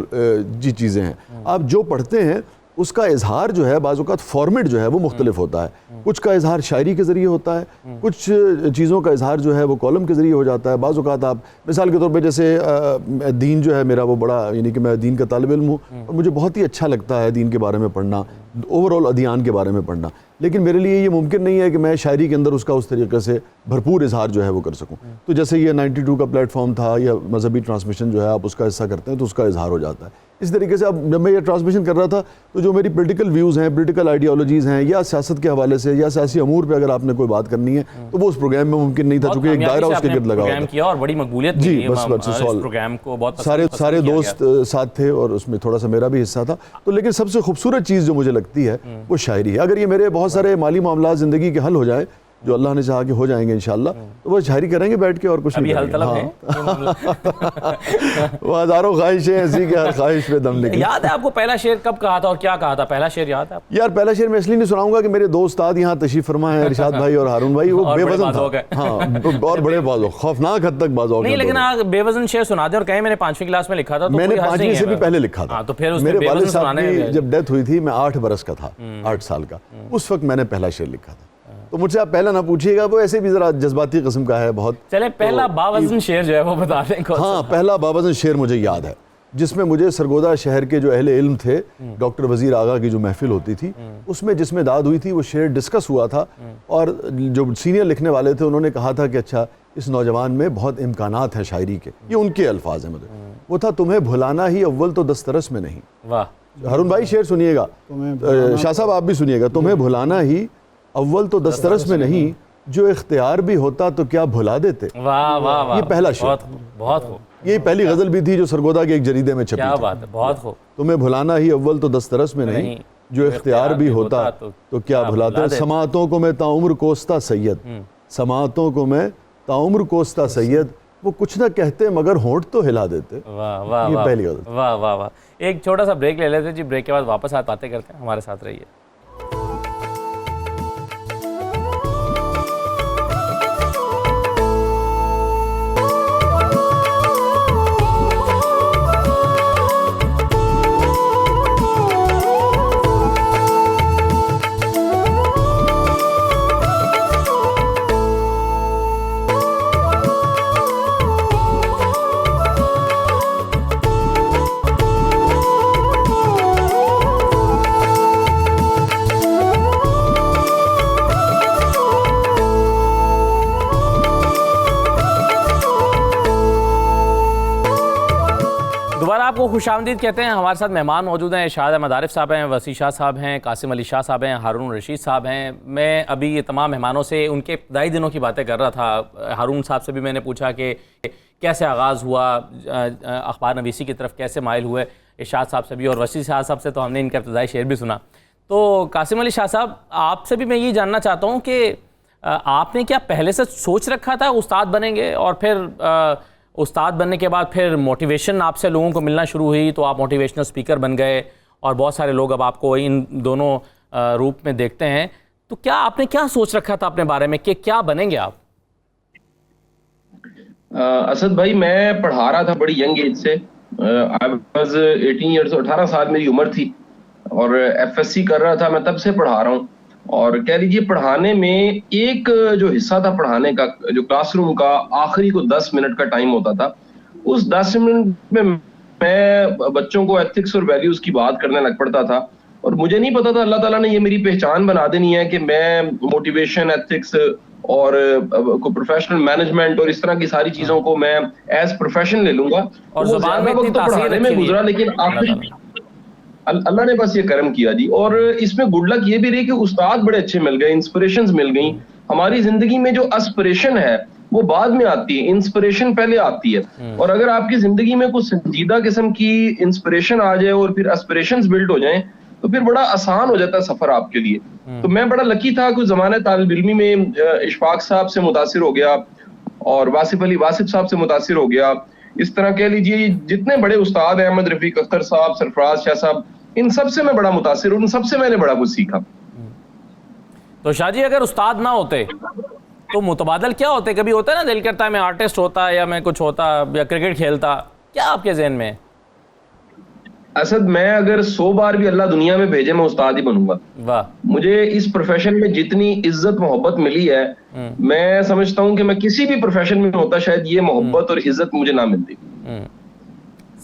जी चीज़ें हैं। आप जो पढ़ते हैं उसका इजहार जो है बाज़ औक़ात फॉर्मेट जो है वो मुख्तलिफ होता है। कुछ का इजहार शायरी के ज़रिए होता है, कुछ चीज़ों का इजहार जो है वो कॉलम के ज़रिए हो जाता है। बाज़ औक़ात आप मिसाल के तौर पे जैसे दीन जो है मेरा वो बड़ा, यानी कि मैं दीन का तालिब इल्म हूँ और मुझे बहुत ही अच्छा लगता है दीन के बारे में पढ़ना, ओवरऑल अदियान के बारे में पढ़ना। लेकिन मेरे लिए ये मुमकिन नहीं है कि मैं शायरी के अंदर उसका उस तरीके से भरपूर इजहार जो है वो कर सकूँ। तो जैसे ये 92 का प्लेटफॉर्म था, या मजहबी ट्रांसमिशन जो है आप उसका हिस्सा करते हैं तो उसका इजहार हो जाता है। इस तरीके से अब जब मैं ये ट्रांसमिशन कर रहा था तो जो मेरी पॉलिटिकल व्यूज़ हैं, पॉलिटिकल आइडियोलॉजीज़ हैं, या सियासत के हवाले से या सियासी अमूर पे अगर आपने कोई बात करनी है तो वो उस प्रोग्राम में मुमकिन नहीं था, चूँकि एक दायरा उसके गिर्द लगा हुआ था। और बड़ी मकबूलियत जी, मिली बस इस प्रोग्राम को, बहुत सारे दोस्त साथ थे और उसमें थोड़ा सा मेरा भी हिस्सा था। तो लेकिन सबसे खूबसूरत चीज़ जो मुझे लगती है वो शायरी है। अगर ये मेरे बहुत सारे माली मामला ज़िंदगी के हल हो जाए, जो अल्लाह ने चाहा कि हो जाएंगे इंशाल्लाह, तो वो शायरी करेंगे बैठ के और कुछ नहीं हल तलब है। वो हज़ारों ख्वाहिशें ऐसी कि हर ख्वाहिश पे दम निकले। याद है आपको पहला शेर कब कहा था और क्या कहा था? पहला शेर याद है? यार पहला शेर मैं इसलिए नहीं सुनाऊंगा कि मेरे दो उस्ताद यहाँ तशरीफ फरमा है, इरशाद भाई और हारून भाई, वो बेवजन था। हाँ, और बड़े बाज़ो, खौफनाक हद तक बाज़ो नहीं, लेकिन आप बेवजन शेर सुना दे और कहें मैंने 5वीं क्लास में लिखा था, तो मैंने 5वीं से भी पहले लिखा था। तो फिर मेरे वालिद साहब की जब डेथ हुई थी, मैं 8 बरस का था, 8 साल का, उस वक्त मैंने पहला शेर लिखा था। तो मुझसे आप पहला ना पूछिएगा, वो ऐसे भी जरा जज्बाती किस्म का है बहुत। चले पहला बावजन शेर जो है वो बता दें। हाँ, पहला बावजन शेर मुझे याद है, जिसमें मुझे सरगोदा शहर के जो अहले इल्म थे, डॉक्टर वजीर आगा की जो महफिल होती थी उसमें जिसमें दाद हुई थी, वो शेर डिस्कस हुआ था और जो सीनियर लिखने वाले थे उन्होंने कहा था कि अच्छा इस नौजवान में बहुत इम्कानात हैं शायरी के। ये उनके अल्फाज हैं, मुझे वो था, तुम्हें भुलाना ही अव्वल तो दस्तरस में नहीं। वाह। हारून भाई शेर सुनिएगा, शाह साहब आप भी सुनिएगा। तुम्हें भुलाना ही अव्वल तो दस्तरस में नहीं, जो इख्तियार भी होता तो क्या भुला देते। वाह वाह वाह, ये पहला शेर, बहुत खूब। ये पहली गजल भी थी जो सरगोदा के एक जरीदे में छपी। क्या बात है, बहुत खूब। तुम्हें भुलाना ही अव्वल तो दस्तरस में नहीं, जो इख्तियार भी होता तो क्या भुलाते। समातों को मैं ताउम्र कोसता सैयद, समातों को मैं ताउम्र कोसता सैयद, वो कुछ ना कहते मगर होंठ तो हिला देते। वाह वाह, ये पहली गजल। वाह वाह वाह। एक छोटा सा ब्रेक ले लेते हैं जी, ब्रेक के बाद वापस बातें करते हैं, हमारे साथ रहिए। आपको खुशामदीद कहते हैं। हमारे साथ मेहमान मौजूद हैं, इरशाद अहमद आरिफ साहब हैं, वसी शाह साहब हैं, कासिम अली शाह साहब हैं, हारून रशीद साहब हैं। मैं अभी ये तमाम मेहमानों से उनके इब्तदाई दिनों की बातें कर रहा था। हारून साहब से भी मैंने पूछा कि कैसे आगाज़ हुआ, अखबार नवीसी की तरफ कैसे माइल हुए। इरशाद साहब से भी और वसी शाह साहब से तो हमने इनका इब्तदाई शेर भी सुना। तो कासिम अली शाह साहब, आपसे भी मैं ये जानना चाहता हूँ कि आपने क्या पहले से सोच रखा था उस्ताद बनेंगे, और फिर उस्ताद बनने के बाद फिर मोटिवेशन आपसे लोगों को मिलना शुरू हुई, तो आप मोटिवेशनल स्पीकर बन गए और बहुत सारे लोग अब आपको इन दोनों रूप में देखते हैं। तो क्या आपने क्या सोच रखा था अपने बारे में कि क्या बनेंगे आप? असद भाई, मैं पढ़ा रहा था बड़ी यंग एज से। आई वाज 18 ईयर्स, 18 साल मेरी उम्र थी और एफएससी कर रहा था। मैं तब से पढ़ा रहा हूँ और कह लीजिए पढ़ाने में एक जो हिस्सा था पढ़ाने का, जो क्लासरूम का आखिरी को 10 मिनट का टाइम होता था, उस 10 मिनट में मैं बच्चों को एथिक्स और वैल्यूज की बात करने लग पड़ता था। और मुझे नहीं पता था अल्लाह ताला ने ये मेरी पहचान बना देनी है कि मैं मोटिवेशन, एथिक्स और प्रोफेशनल मैनेजमेंट और इस तरह की सारी चीजों को मैं एज प्रोफेशन ले लूंगा। और ज़ुबान में इतनी पढ़ाने में गुजरा, लेकिन आखिरी अल्लाह ने बस ये करम किया जी। और इसमें गुड लक ये भी रही कि उस्ताद बड़े अच्छे मिल गए, इंस्पिरेशंस मिल गई। हमारी जिंदगी में जो एस्पिरेशन है वो बाद में आती है, इंस्पिरेशन पहले आती है। और अगर आपकी जिंदगी में कुछ संजीदा किस्म की इंस्पिरेशन आ जाए और फिर एस्पिरेशंस बिल्ड हो जाएं, तो फिर बड़ा आसान हो जाता है सफर आपके लिए। तो मैं बड़ा लकी था, कुछ जमाने तालिब इल्मी में इशफाक साहब से मुतासिर हो गया और वासिफ अली वासिफ साहब से मुतासिर हो गया। इस तरह कह लीजिए जितने बड़े उस्ताद हैं, अहमद रफीक अख्तर साहब, सरफराज शाह साहब, इन सब से मैं बड़ा मुतासिर हूं, इन सबसे मैंने बड़ा कुछ सीखा। तो शाह जी, अगर उस्ताद ना होते तो मुतबादल क्या होते? कभी होता है ना, दिल करता है मैं आर्टिस्ट होता या मैं कुछ होता या क्रिकेट खेलता, क्या आपके जहन में है? असद, मैं अगर 100 बार भी अल्लाह दुनिया में भेजे मैं उस्ताद ही बनूंगा। वाह। मुझे इस प्रोफेशन में जितनी इज्जत मोहब्बत मिली है, मैं समझता हूं कि मैं किसी भी प्रोफेशन में होता शायद ये मोहब्बत और इज्जत मुझे ना मिलती।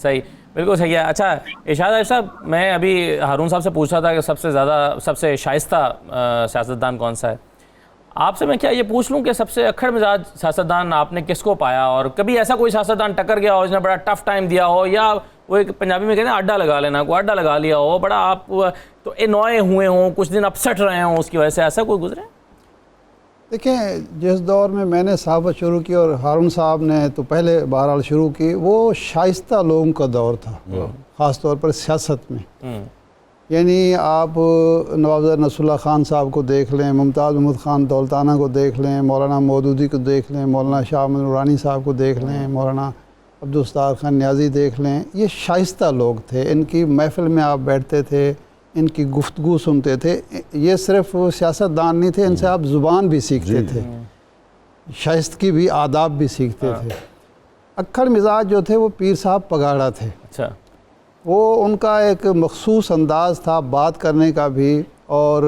सही, बिल्कुल सही है। अच्छा इरशाद साहब, मैं अभी हारून साहब से पूछ रहा था कि सबसे ज़्यादा, सबसे शाइस्ता सियासतदान कौन सा है। आपसे मैं क्या ये पूछ लूँ कि सबसे अक्खड़ मिजाज सियासतदान आपने किसको पाया, और कभी ऐसा कोई सियासतदान टक्कर गया हो जिसने बड़ा टफ टाइम दिया हो, या वो एक पंजाबी में कहते हैं अड्डा लगा लेना, कोई अड्डा लगा लिया हो, बड़ा आप तो एनॉय हुए हों, कुछ दिन अपसेट रहे हों उसकी वजह से, ऐसा कोई गुजरे? देखें, जिस दौर में मैंने सहाफ़त शुरू की और हारून साहब ने तो पहले बहरहाल शुरू की, वो शाइस्ता लोगों का दौर था, ख़ास तौर पर सियासत में। यानी आप नवाब नसरुल्लाह ख़ान साहब को देख लें, मुमताज़ महमूद ख़ान दौलताना को देख लें, मौलाना मौदूदी को देख लें, मौलाना शाह अहमद नूरानी साहब को देख लें, मौलाना अब्दुल खान न्याजी देख लें, ये शाइस्ता लोग थे। इनकी महफ़िल में आप बैठते थे, इनकी गुफ्तगू सुनते थे। ये सिर्फ सियासतदान नहीं थे, इनसे आप ज़ुबान भी सीखते थे, शाइस्तगी भी, आदाब भी सीखते थे। अक्खड़ मिजाज जो थे वो पीर साहब पगाड़ा थे। अच्छा। वो उनका एक मखसूस अंदाज़ था बात करने का भी, और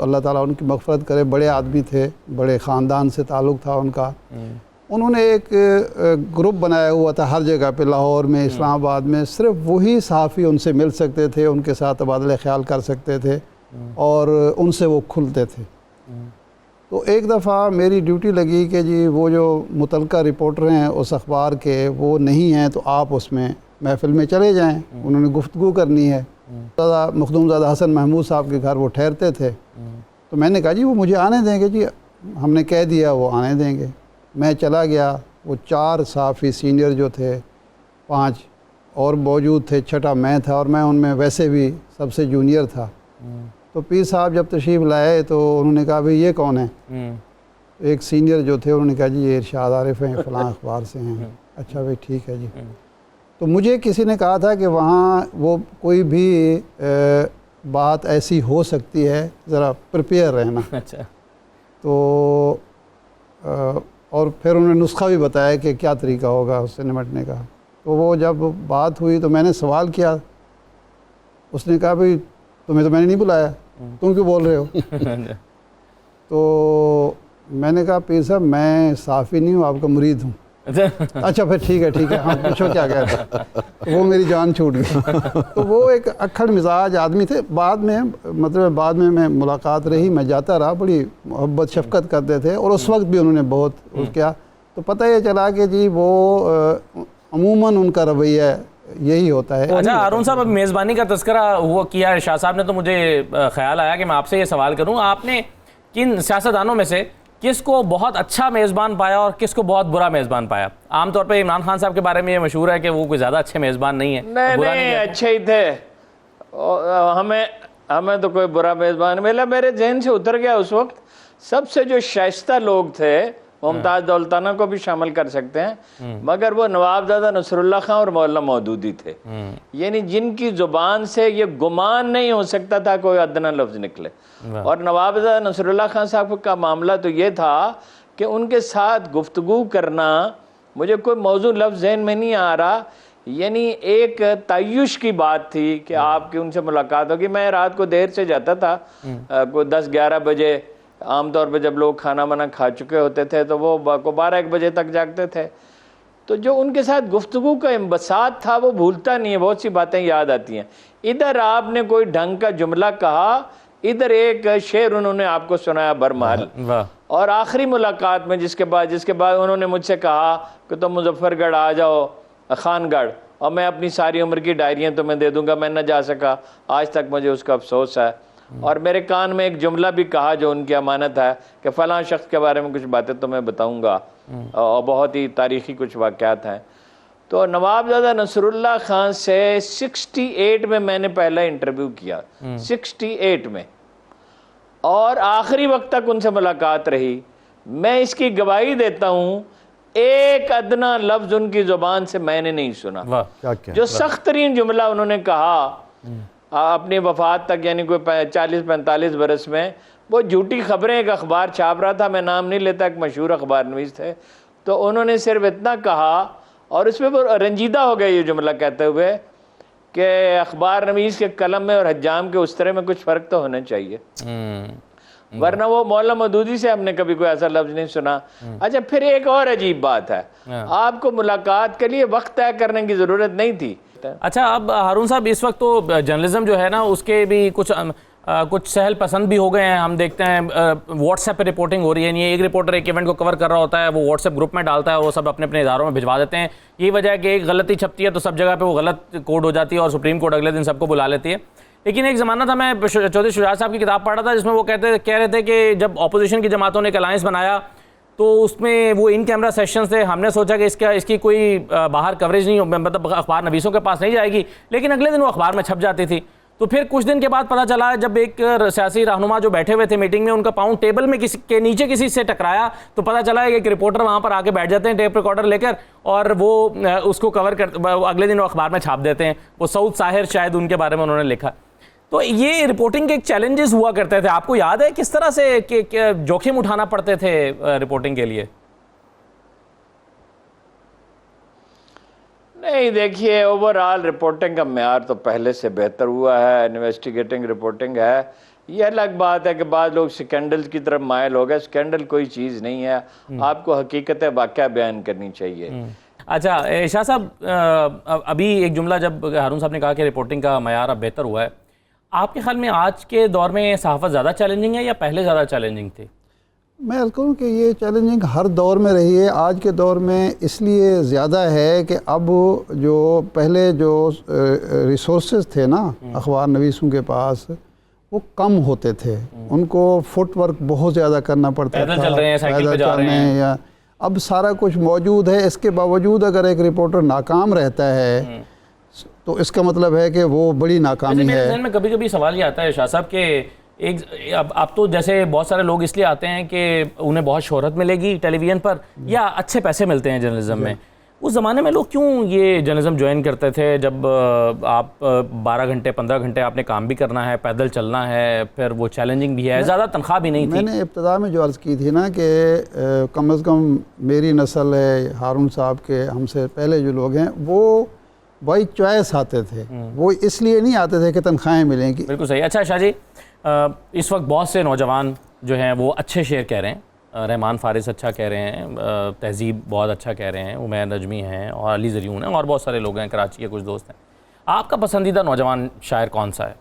अल्लाह ताला उनकी मग़फ़रत करे, बड़े आदमी थे, बड़े ख़ानदान से ताल्लुक़ था उनका। उन्होंने एक ग्रुप बनाया हुआ था हर जगह पे, लाहौर में, इस्लामाबाद में, सिर्फ वही सहाफ़ी उनसे मिल सकते थे, उनके साथ तबादला ख्याल कर सकते थे और उनसे वो खुलते थे। तो एक दफ़ा मेरी ड्यूटी लगी कि जी वो जो मुतलका रिपोर्टर हैं उस अखबार के, वो नहीं हैं, तो आप उसमें महफ़िल में चले जाएं, उन्होंने गुफ्तगू करनी है। मखदूमज़ादा हसन महमूद साहब के घर वो ठहरते थे। तो मैंने कहा जी वो मुझे आने देंगे, जी हमने कह दिया वो आने देंगे। मैं चला गया, वो 4 सहाफ़ी सीनियर जो थे, 5 और मौजूद थे, छठा मैं था, और मैं उनमें वैसे भी सबसे जूनियर था। तो पीर साहब जब तशरीफ़ लाए तो उन्होंने कहा भाई ये कौन है? तो एक सीनियर जो थे उन्होंने कहा जी ये इरशाद आरिफ हैं, फ़लाँ अखबार से हैं। अच्छा भाई ठीक है जी। तो मुझे किसी ने कहा था कि वहाँ वो कोई भी बात ऐसी हो सकती है, ज़रा प्रिपेयर रहना। अच्छा। तो और फिर उन्होंने नुस्खा भी बताया कि क्या तरीका होगा उससे निपटने का। तो वो जब बात हुई तो मैंने सवाल किया, उसने कहा भाई तुम्हें तो मैंने नहीं बुलाया, तुम क्यों बोल रहे हो? तो मैंने कहा पीर साहब मैं सहाफ़ी नहीं हूँ, आपका मुरीद हूँ। अच्छा फिर ठीक है, हाँ पूछो क्या कहते। तो वो मेरी जान छूट गई। तो वो एक अक्खड़ मिजाज आदमी थे। बाद में मतलब बाद में मैं मुलाकात रही, मैं जाता रहा, बड़ी मोहब्बत शफ़क़त करते थे, और उस वक्त भी उन्होंने बहुत किया। तो पता ये चला कि जी वो अमूमन उनका रवैया यही होता है। अच्छा हारून साहब, अब मेज़बानी का तज़किरा हुआ किया शाह साहब ने, तो मुझे ख्याल आया कि मैं आपसे ये सवाल करूँ, आपने किन सियासतदानों में से किसको बहुत अच्छा मेज़बान पाया और किसको बहुत बुरा मेज़बान पाया? आमतौर पर इमरान खान साहब के बारे में ये मशहूर है कि वो कोई ज़्यादा अच्छे मेज़बान नहीं है। नहीं अच्छे ही थे। हमें तो कोई बुरा मेज़बान मिला, मेरे जहन से उतर गया उस वक्त। सबसे जो शाइस्ता लोग थे, मुमताज़ दौलताना को भी शामिल कर सकते हैं, मगर वो नवाबजादा नसरुल्लाह खान और मौलाना मौदूदी थे। यानी जिनकी ज़ुबान से ये गुमान नहीं हो सकता था कोई अदना लफ्ज़ निकले। और नवाबजादा नसरुल्लाह खान साहब का मामला तो ये था कि उनके साथ गुफ्तगू करना, मुझे कोई मौजूद लफ्ज़ ज़हन में नहीं आ रहा, यानी एक तय्युश की बात थी कि आपकी उनसे मुलाकात होगी। मैं रात को देर से जाता था, कोई 10-11 बजे, आमतौर पे जब लोग खाना वाना खा चुके होते थे तो वो 12-1 बजे तक जागते थे। तो जो उनके साथ गुफ्तगू का इंबसात था वो भूलता नहीं है, बहुत सी बातें याद आती हैं। इधर आपने कोई ढंग का जुमला कहा, इधर एक शेर उन्होंने आपको सुनाया बरमहल। और आखिरी मुलाकात में जिसके बाद उन्होंने मुझसे कहा कि तुम मुजफ्फरगढ़ आ जाओ, खानगढ़, और मैं अपनी सारी उम्र की डायरियाँ तुम्हें दे दूंगा। मैं न जा सका, आज तक मुझे उसका अफसोस है। और मेरे कान में एक जुमला भी कहा जो उनकी अमानत है कि फ़लाँ शख्स के बारे में कुछ बातें तो मैं बताऊँगा, और बहुत ही तारीख़ी कुछ वाक़यात हैं। तो नवाबज़ादा नसरुल्लाह खान से 68 में मैंने पहला इंटरव्यू किया, 68 में, और आखिरी वक्त तक उनसे मुलाकात रही। मैं इसकी गवाही देता हूँ, एक अदना लफ्ज़ उनकी ज़ुबान से मैंने नहीं सुना। क्या जो सख्त तरीन जुमला उन्होंने कहा अपनी वफात तक, यानी कोई 40-45 बरस में, वो झूठी खबरें एक अखबार छाप रहा था, मैं नाम नहीं लेता, एक मशहूर अखबार नवीस थे, तो उन्होंने सिर्फ इतना कहा और उसमें वो रंजीदा हो गए ये जुमला कहते हुए कि अखबार नवीस के कलम में और हज्जाम के उस तरह में कुछ फ़र्क तो होना चाहिए, वरना वो मौला मदूदी से हमने कभी कोई ऐसा लफ्ज़ नहीं सुना। अच्छा, फिर एक और अजीब बात है, आपको मुलाकात के लिए वक्त तय करने की ज़रूरत नहीं थी। अच्छा, अब हारून साहब, इस वक्त तो जर्नलिज्म जो है ना, उसके भी कुछ सहल पसंद भी हो गए हैं। हम देखते हैं व्हाट्सएप पे रिपोर्टिंग हो रही है, नहीं एक रिपोर्टर एक इवेंट को कवर कर रहा होता है, वो व्हाट्सएप ग्रुप में डालता है, वो सब अपने अपने इदारों में भिजवा देते हैं। यही वजह है कि एक गलती छपती है तो सब जगह पे वो गलत कोड हो जाती है और सुप्रीम कोर्ट अगले दिन सबको बुला लेती है। लेकिन एक ज़माना था, मैं चौधरी शुजात साहब की किताब पढ़ा था जिसमें वो कह रहे थे कि जब अपोजिशन की जमातों ने एक अलायंस बनाया तो उसमें वो इन कैमरा सेशंस थे। हमने सोचा कि इसकी कोई बाहर कवरेज नहीं, मतलब अखबार नवीसों के पास नहीं जाएगी, लेकिन अगले दिन वो अखबार में छप जाती थी। तो फिर कुछ दिन के बाद पता चला, जब एक सियासी रहनुमा जो बैठे हुए थे मीटिंग में, उनका पाँव टेबल में किसी के नीचे किसी से टकराया, तो पता चला कि एक रिपोर्टर वहाँ पर आके बैठ जाते हैं टेप रिकॉर्डर लेकर, और वो उसको कवर कर अगले दिन वो अखबार में छाप देते हैं। वो सऊद साहिर शायद उनके बारे में उन्होंने लिखा। तो ये रिपोर्टिंग के एक चैलेंजेस हुआ करते थे। आपको याद है किस तरह से जोखिम उठाना पड़ते थे रिपोर्टिंग के लिए? नहीं, देखिए, ओवरऑल रिपोर्टिंग का मेयार तो पहले से बेहतर हुआ है, इन्वेस्टिगेटिंग रिपोर्टिंग है। ये अलग बात है कि बाद लोग स्कैंडल की तरफ मायल हो गए। स्कैंडल कोई चीज़ नहीं है, आपको हकीकत वाक़या बयान करनी चाहिए। अच्छा शाह साहब, अभी एक जुमला जब हारून साहब ने कहा कि रिपोर्टिंग का मेयार अब बेहतर हुआ है, आपके ख्याल में आज के दौर में सहाफ़त ज़्यादा चैलेंजिंग है या पहले ज़्यादा चैलेंजिंग थी? मैं अर्ज़ करूँ कि ये चैलेंजिंग हर दौर में रही है। आज के दौर में इसलिए ज़्यादा है कि अब जो पहले जो रिसोर्सेज थे ना अखबार नवीसों के पास, वो कम होते थे, उनको फुटवर्क बहुत ज़्यादा करना पड़ता था, पैदल चल रहे हैं, साइकिल पे जा रहे हैं, या अब सारा कुछ मौजूद है। इसके बावजूद अगर एक रिपोर्टर नाकाम रहता है तो इसका मतलब है कि वो बड़ी नाकामी है। मेरे में कभी कभी सवाल ये आता है शाह साहब कि अब तो जैसे बहुत सारे लोग इसलिए आते हैं कि उन्हें बहुत शोहरत मिलेगी टेलीविज़न पर या अच्छे पैसे मिलते हैं जर्नलिज्म में। उस ज़माने में लोग क्यों ये जर्नलिज्म ज्वाइन करते थे जब आप 12 घंटे 15 घंटे आपने काम भी करना है, पैदल चलना है, फिर वो चैलेंजिंग भी है, ज़्यादा तनख्वाह भी नहीं थी। मैंने इब्तदा में जो अर्ज़ की थी ना कि कम अज़ कम मेरी नस्ल है, हारून साहब के हमसे पहले जो लोग हैं वो बाई चॉइस आते थे, वो इसलिए नहीं आते थे कि तनख्वाहें मिलेंगी। बिल्कुल सही। अच्छा शाह जी, इस वक्त बहुत से नौजवान जो हैं वो अच्छे शेर कह रहे हैं, रहमान फारिस अच्छा कह रहे हैं, तहजीब बहुत अच्छा कह रहे हैं, उमैर नजमी हैं और अली ज़रियून हैं और बहुत सारे लोग हैं, कराची के कुछ दोस्त हैं। आपका पसंदीदा नौजवान शायर कौन सा है?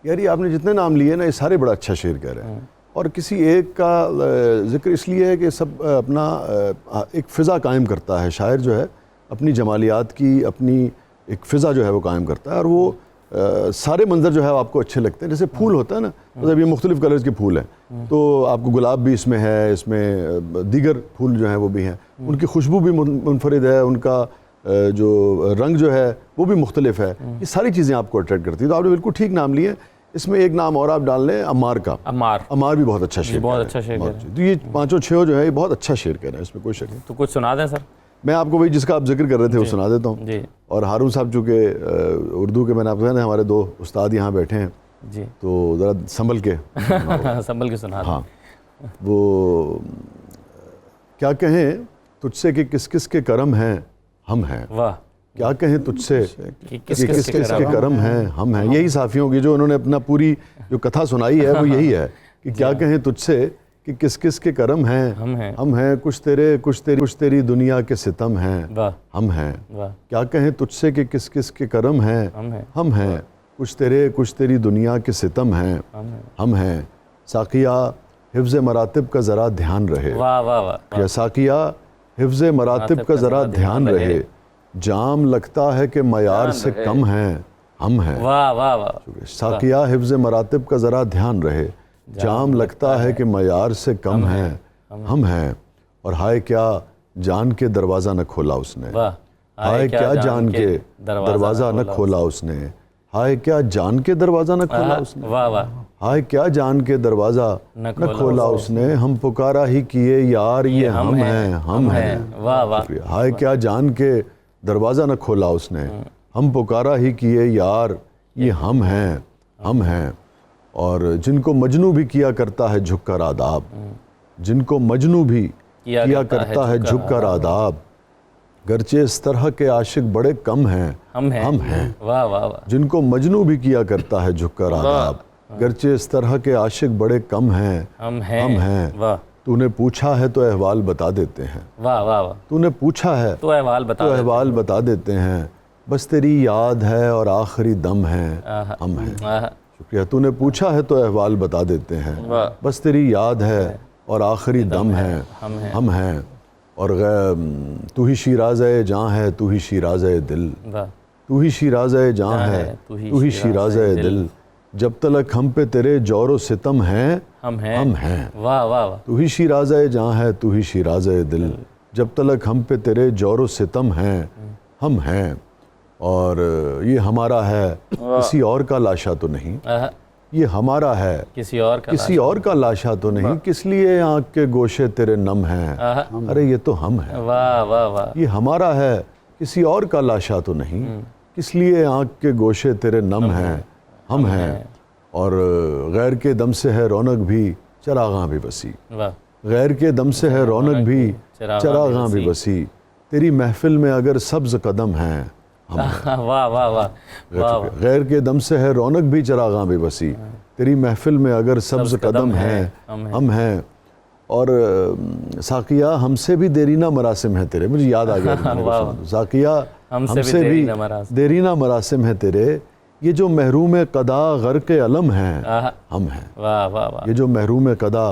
यार ये आपने जितने नाम लिए ना, ये सारे बड़ा अच्छा शेर कह रहे हैं, और किसी एक का जिक्र इसलिए है कि सब अपना एक फ़िज़ा कायम करता है। शायर जो है अपनी जमालियात की अपनी एक फ़िज़ा जो है वो कायम करता है, और वो सारे मंजर जो है आपको अच्छे लगते हैं। जैसे फूल होता है ना, मतलब ये मुख्तलिफ़ कलर्स के फूल हैं, तो आपको गुलाब भी इसमें है, इसमें दीगर फूल जो हैं वो भी हैं, उनकी खुशबू भी मुनफरिद है, उनका जो रंग जो है वो भी मुख्तलिफ है। ये सारी चीज़ें आपको अट्रैक्ट करती हैं। तो आपने बिल्कुल ठीक नाम लिए। इसमें एक नाम और आप डाल लें, अम्मार का। अम्मार भी बहुत अच्छा शेर, बहुत अच्छा शेर। तो ये पाँचों छः जो है ये बहुत अच्छा शेर कह रहे हैं, इसमें कोई शक नहीं। तो कुछ सुना दें सर। मैं आपको वही जिसका आप जिक्र कर रहे थे वो सुना देता हूँ। और हारून साहब चूँकि उर्दू के, मैंने आपको कहना, हमारे दो उस्ताद यहाँ बैठे हैं जी, तो ज़रा संभल के संभल के सुना। हाँ, वो क्या कहें तुझसे कि किस किस के करम हैं हम हैं। वाह। क्या कहें तुझसे कि किस किस के करम हैं हम हैं। यही साफ़ियों की जो उन्होंने अपना पूरी जो कथा सुनाई है वो यही है कि क्या कहें तुझसे कि किस किस के करम हैं हम हैं, कुछ तेरी दुनिया के सितम हैं हम हैं। क्या कहें तुझसे कि किस किस के करम हैं हम हैं, कुछ तेरी दुनिया के सितम हैं हम हैं। साकिया हिफ्ज़ मरातिब का ज़रा ध्यान रहे। वाह वाह वाह। या साकिया हिफ्ज़ मरातिब का ज़रा ध्यान रहे, जाम लगता है कि मयार से कम हैं हम हैं। वाह वाह वाह। साकिया हिफ्ज़ मरातिब का ज़रा ध्यान रहे, जाम लगता है कि मयार से कम है, हम हैं। और हाय क्या जान के दरवाज़ा न खोला उसने, वाह। हाय क्या जान के दरवाज़ा न खोला उसने, हाय क्या जान के दरवाज़ा न खोला उसने, वाह वाह। हाय क्या जान के दरवाज़ा न खोला उसने, हम पुकारा ही किए यार ये हम हैं, हम हैं। वाह वाह। हाय क्या जान के दरवाज़ा न खोला उसने, हम पुकारा ही किए यार ये हम हैं, हम हैं। और जिनको मजनू भी किया करता है झुककर आदाब, जिनको मजनू भी किया करता है झुककर आदाब, गरचे इस तरह के आशिक बड़े कम हैं, हम हैं। वाह वाह वाह। जिनको मजनू भी किया करता है झुककर आदाब, गरचे इस तरह के आशिक बड़े कम हैं, हम हैं। वाह। तूने पूछा है तो अहवाल बता देते हैं, वाह वाह वाह। तूने पूछा है तो अहवाल बता देते हैं, बस तेरी याद है और आखिरी दम है, हम हैं। शुक्रिया। तूने पूछा है तो अहवाल बता देते हैं, बस तेरी याद है और आखिरी दम है, हम हैं। और तू ही शिराज़े जान है, तू ही शिराज़े दिल, तू ही शिराज़े जान है, तू ही शिराज़े दिल, जब तलक हम पे तेरे जोरो सितम हैं, हम हैं। वाह वाह वाह। तू ही शिराज़े जान है, तू ही शिराज़े दिल, जब तलक हम पे तेरे जोरो सितम हैं, हम हैं। और ये हमारा है, किसी और का लाशा तो नहीं, ये हमारा है, किसी और का लाशा तो नहीं, किस लिए आँख के गोशे तेरे नम हैं, अरे ये तो हम हैं। वाह वाह वाह। ये हमारा है, किसी और का लाशा तो नहीं, किस लिए आँख के गोशे तेरे नम हैं, हम हैं। और गैर के दम से है रौनक भी चरागां भी बसी, गैर के दम से है रौनक भी चरागां भी बसी, तेरी महफिल में अगर सब्ज कदम हैं, वाह वाह वाह। गैर के दम से है रौनक भी चरागां भी बसी, तेरी महफिल में अगर सब्ज कदम हैं, हम हैं। और साकिया हमसे भी देरीना मरासिम है तेरे, मुझे याद आ गया साकिया हमसे भी देरीना मरासिम है तेरे, ये जो महरूम कदा गर के अलम हैं, हम हैं। वाह वाह वाह। ये जो महरूम कदा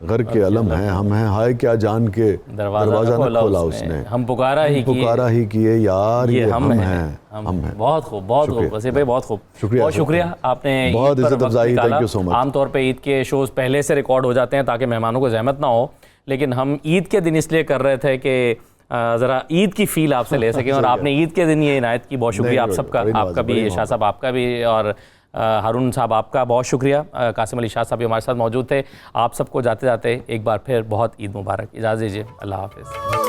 घर के अलम हैं, हम हैं। हाय क्या जान के दरवाजा न खोला उसने, हम पुकारा ही किए यार ये हम हैं, हम हैं। बहुत खूब वसीम भाई, बहुत खूब। शुक्रिया, बहुत शुक्रिया। आपने बहुत इज्जत अफजाई, थैंक यू सो मच। आमतौर पे ईद के शोज़ पहले से रिकॉर्ड हो जाते हैं ताकि मेहमानों को जहमत ना हो, लेकिन हम ईद के दिन इसलिए कर रहे थे कि ज़रा ईद की फील आपसे ले सकें, और आपने ईद के दिन ये इनायत की। बहुत शुक्रिया आप सबका, आपका भी, शाह साहब आपका भी, और हारून साहब आपका बहुत शुक्रिया। कासिम अली शाह साहब भी हमारे साथ मौजूद थे। आप सबको जाते जाते एक बार फिर बहुत ईद मुबारक। इजाज़त दीजिए, अल्लाह हाफ़िज़।